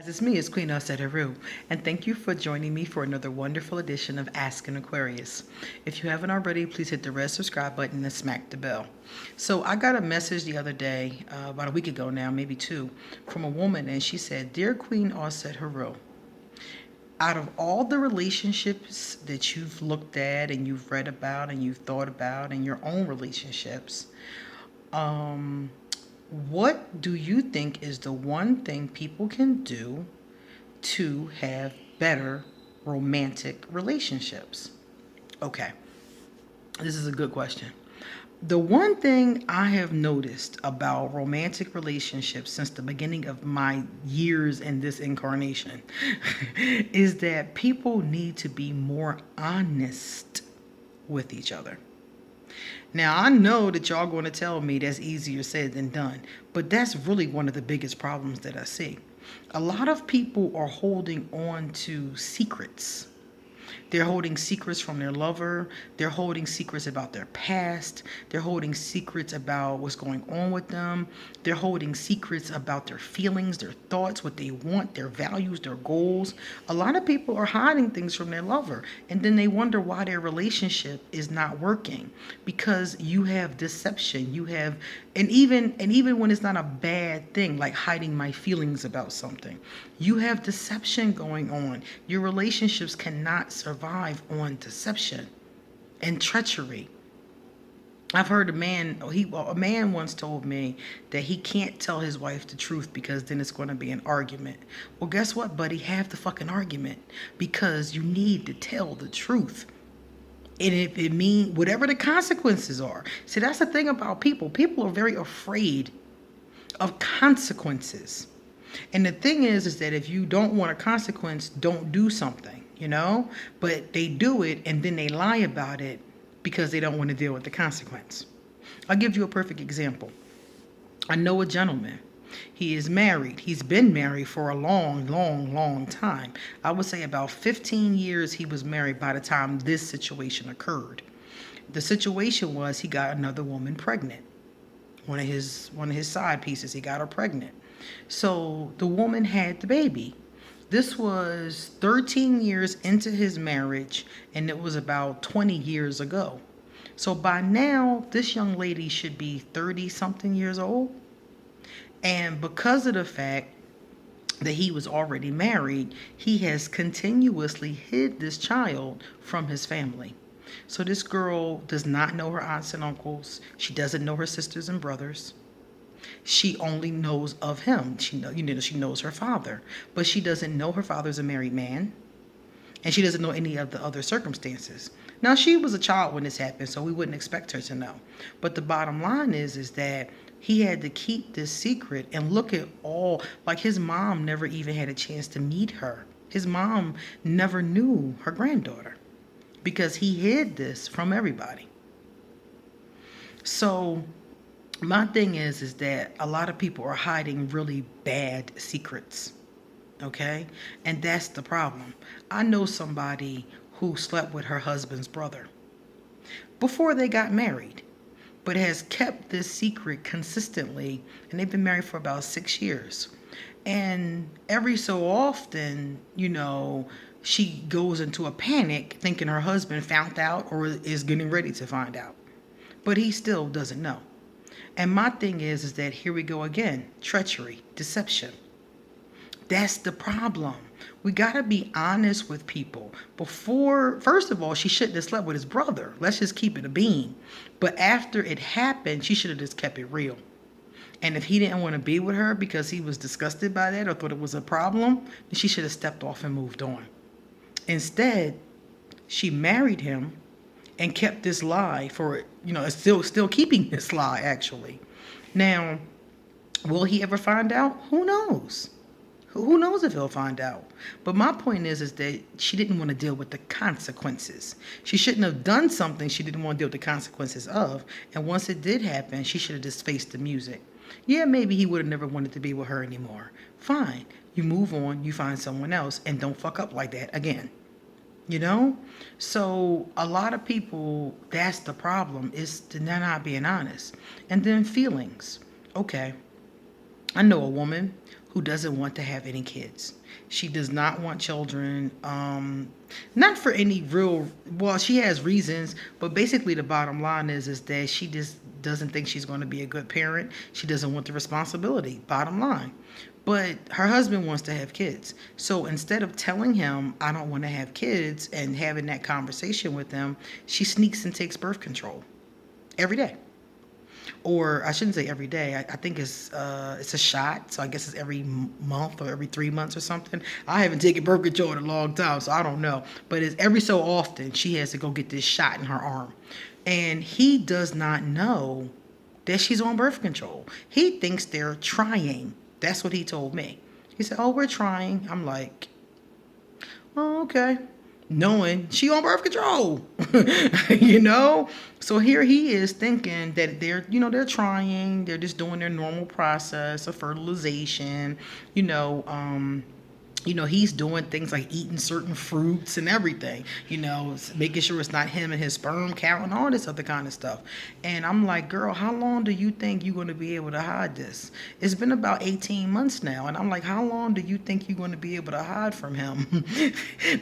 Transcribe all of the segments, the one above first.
It's me, it's Queen Haru, and thank you for joining me for another wonderful edition of Ask An Aquarius. If you haven't already, please hit the red subscribe button and smack the bell. So I got a message the other day, about a week ago now, maybe two, from a woman, and she said, "Dear Queen Haru, out of all the relationships that you've looked at and you've read about and you've thought about in your own relationships, um, what do you think is the one thing people can do to have better romantic relationships?" Okay, this is a good question. The one thing I have noticed about romantic relationships since the beginning of my years in this incarnation is that people need to be more honest with each other. Now, I know that y'all going to tell me that's easier said than done, but that's really one of the biggest problems that I see. A lot of people are holding on to secrets. They're holding secrets from their lover. They're holding secrets about their past. They're holding secrets about what's going on with them. They're holding secrets about their feelings, their thoughts, what they want, their values, their goals. A lot of people are hiding things from their lover, and then they wonder why their relationship is not working because you have deception. You have and even when it's not a bad thing like hiding my feelings about something, you have deception going on. Your relationships cannot survive on deception and treachery. I've heard a man once told me that he can't tell his wife the truth because then it's going to be an argument. Well, guess what, buddy? Have the fucking argument because you need to tell the truth. And if it means whatever the consequences are. See, that's the thing about people. People are very afraid of consequences. And the thing is that if you don't want a consequence, don't do something, you know? But they do it and then they lie about it because they don't want to deal with the consequence. I'll give you a perfect example. I know a gentleman. He is married. He's been married for a long, long, long time. I would say about 15 years he was married by the time this situation occurred. The situation was he got another woman pregnant. One of his side pieces, he got her pregnant. So the woman had the baby. This was 13 years into his marriage, and it was about 20 years ago. So by now, this young lady should be 30 something years old. And because of the fact that he was already married, he has continuously hid this child from his family. So this girl does not know her aunts and uncles. She doesn't know her sisters and brothers. She only knows of him. She knows her father, but she doesn't know her father's a married man, and she doesn't know any of the other circumstances. Now, she was a child when this happened, so we wouldn't expect her to know. But the bottom line is that he had to keep this secret. And look at all, like his mom never even had a chance to meet her. His mom never knew her granddaughter because he hid this from everybody. So my thing is that a lot of people are hiding really bad secrets. Okay? And that's the problem. I know somebody who slept with her husband's brother before they got married, but has kept this secret consistently, and they've been married for about 6 years. And every so often, she goes into a panic thinking her husband found out or is getting ready to find out. But he still doesn't know. And my thing is that here we go again, treachery, deception. That's the problem. We got to be honest with people. First of all, she shouldn't have slept with his brother. Let's just keep it a bean. But after it happened, she should have just kept it real. And if he didn't want to be with her because he was disgusted by that or thought it was a problem, then she should have stepped off and moved on. Instead, she married him and kept this lie for, still keeping this lie, actually. Now, will he ever find out? Who knows? Who knows if he'll find out? But my point is that she didn't want to deal with the consequences. She shouldn't have done something she didn't want to deal with the consequences of. And once it did happen, she should have just faced the music. Yeah, maybe he would have never wanted to be with her anymore. Fine. You move on, you find someone else, and don't fuck up like that again. So a lot of people, that's the problem, is they're not being honest. And then feelings. Okay, I know a woman who doesn't want to have any kids. She does not want children. Not for any real, well, she has reasons, but basically the bottom line is that she just doesn't think she's going to be a good parent. She doesn't want the responsibility, bottom line. But her husband wants to have kids. So instead of telling him, I don't want to have kids, and having that conversation with him, she sneaks and takes birth control every day. Or I shouldn't say every day. I think it's a shot, so I guess it's every month or every 3 months or something. I haven't taken birth control in a long time, so I don't know. But it's every so often she has to go get this shot in her arm, and he does not know that she's on birth control. He thinks they're trying. That's what he told me. He said, "Oh, we're trying." I'm like, "Oh, okay." Knowing she on birth control, you know? So here he is thinking that they're trying, they're just doing their normal process of fertilization, you know, he's doing things like eating certain fruits and everything, making sure it's not him and his sperm count and all this other kind of stuff. And I'm like, girl, how long do you think you're going to be able to hide this? It's been about 18 months now. And I'm like, how long do you think you're going to be able to hide from him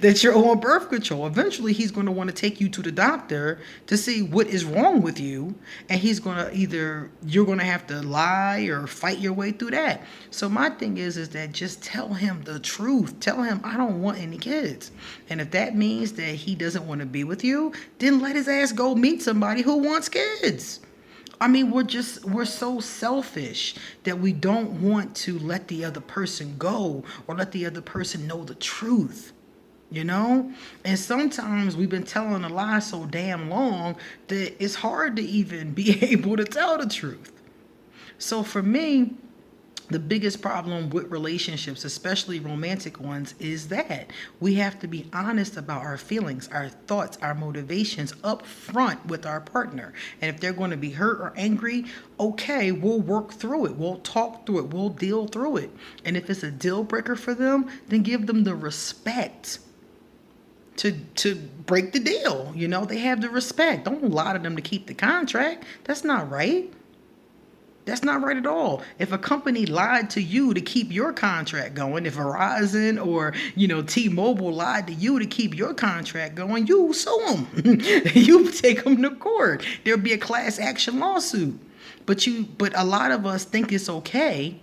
that you're on birth control? Eventually, he's going to want to take you to the doctor to see what is wrong with you. And he's going to you're going to have to lie or fight your way through that. So my thing is that just tell him the truth. Tell him, I don't want any kids. And if that means that he doesn't want to be with you, then let his ass go meet somebody who wants kids. I mean, we're so selfish that we don't want to let the other person go or let the other person know the truth. And sometimes we've been telling a lie so damn long that it's hard to even be able to tell the truth. So for me, the biggest problem with relationships, especially romantic ones, is that we have to be honest about our feelings, our thoughts, our motivations up front with our partner. And if they're going to be hurt or angry, okay, we'll work through it. We'll talk through it. We'll deal through it. And if it's a deal breaker for them, then give them the respect to break the deal. They have the respect. Don't lie to them to keep the contract. That's not right. That's not right at all. If a company lied to you to keep your contract going, if Verizon or, T-Mobile lied to you to keep your contract going, you sue them. You take them to court. There'll be a class action lawsuit. But a lot of us think it's okay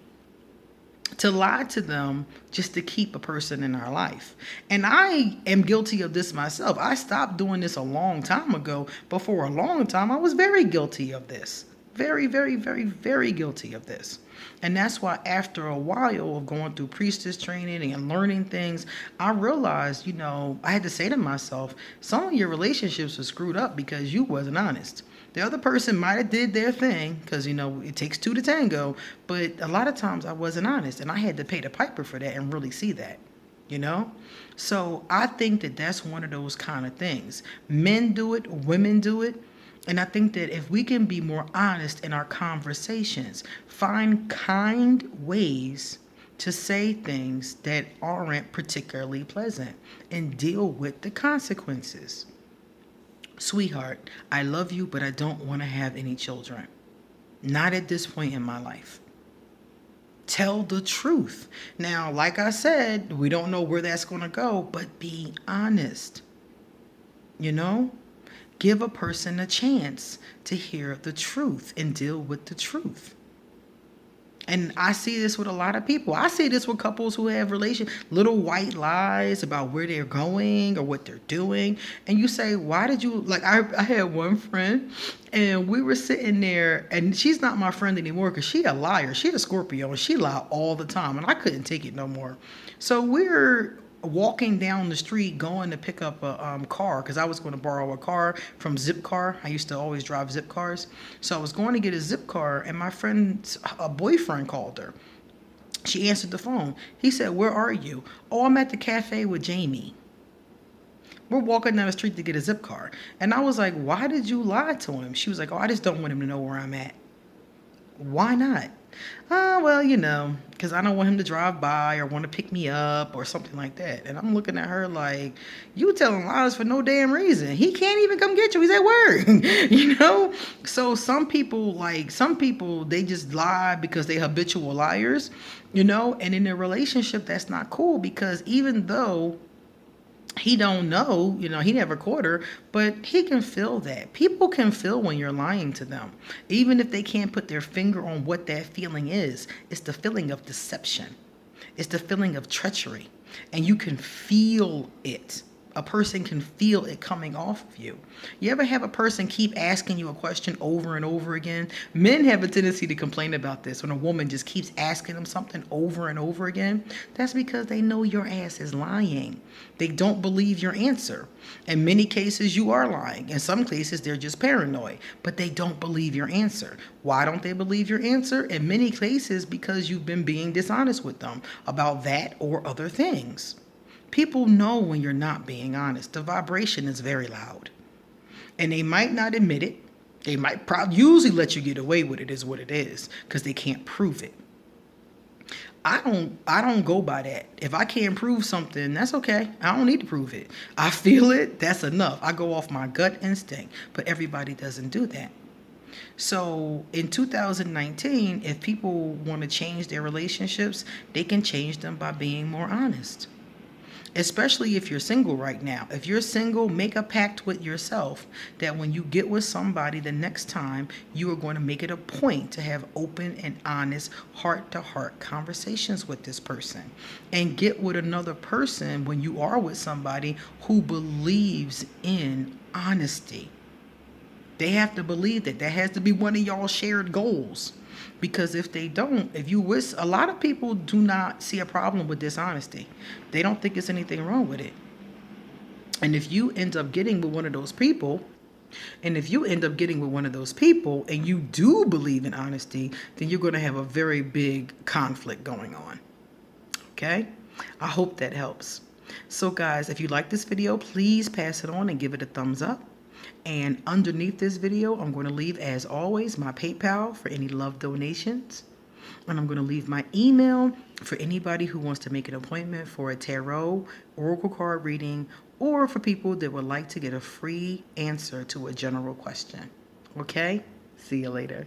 to lie to them just to keep a person in our life. And I am guilty of this myself. I stopped doing this a long time ago, but for a long time, I was very guilty of this. Very, very, very, very guilty of this. And that's why after a while of going through priestess training and learning things, I realized, I had to say to myself, some of your relationships were screwed up because you wasn't honest. The other person might have did their thing because, it takes two to tango. But a lot of times I wasn't honest, and I had to pay the piper for that and really see that. So I think that that's one of those kind of things. Men do it, women do it. And I think that if we can be more honest in our conversations, find kind ways to say things that aren't particularly pleasant and deal with the consequences. Sweetheart, I love you, but I don't want to have any children. Not at this point in my life. Tell the truth. Now, like I said, we don't know where that's going to go, but be honest. Give a person a chance to hear the truth and deal with the truth. And I see this with a lot of people. I see this with couples who have little white lies about where they're going or what they're doing. And you say, why did you, I had one friend and we were sitting there, and she's not my friend anymore because she a liar. She a Scorpio and she lie all the time, and I couldn't take it no more. So we're walking down the street going to pick up a car because I was going to borrow a car from Zipcar. I used to always drive Zip cars. So I was going to get a Zip car, and my friend's boyfriend called her. She answered the phone. He said, "Where are you?" "Oh, I'm at the cafe with Jamie." We're walking down the street to get a Zip car. And I was like, why did you lie to him? She was like, "Oh, I just don't want him to know where I'm at." Why not? Well, because I don't want him to drive by or want to pick me up or something like that. And I'm looking at her like, you telling lies for no damn reason. He can't even come get you. He's at work, So some people, they just lie because they habitual liars, and in a relationship, that's not cool because even though he don't know, he never caught her, but he can feel that. People can feel when you're lying to them, even if they can't put their finger on what that feeling is. It's the feeling of deception. It's the feeling of treachery, and you can feel it. A person can feel it coming off of you. You ever have a person keep asking you a question over and over again? Men have a tendency to complain about this when a woman just keeps asking them something over and over again. That's because they know your ass is lying. They don't believe your answer. In many cases, you are lying. In some cases, they're just paranoid, but they don't believe your answer. Why don't they believe your answer? In many cases, because you've been being dishonest with them about that or other things. People know when you're not being honest. The vibration is very loud. And they might not admit it. They might usually let you get away with it is what it is because they can't prove it. I don't go by that. If I can't prove something, that's okay. I don't need to prove it. I feel it, that's enough. I go off my gut instinct, but everybody doesn't do that. So in 2019, if people want to change their relationships, they can change them by being more honest. Especially if you're single right now. If you're single, make a pact with yourself that when you get with somebody the next time, you are going to make it a point to have open and honest heart-to-heart conversations with this person. And get with another person when you are with somebody who believes in honesty. They have to believe that. That has to be one of y'all shared goals. Because if they don't, a lot of people do not see a problem with dishonesty. They don't think there's anything wrong with it. And if you end up getting with one of those people, and you do believe in honesty, then you're going to have a very big conflict going on. Okay? I hope that helps. So guys, if you like this video, please pass it on and give it a thumbs up. And underneath this video, I'm going to leave, as always, my PayPal for any love donations. And I'm going to leave my email for anybody who wants to make an appointment for a tarot, oracle card reading, or for people that would like to get a free answer to a general question. Okay? See you later.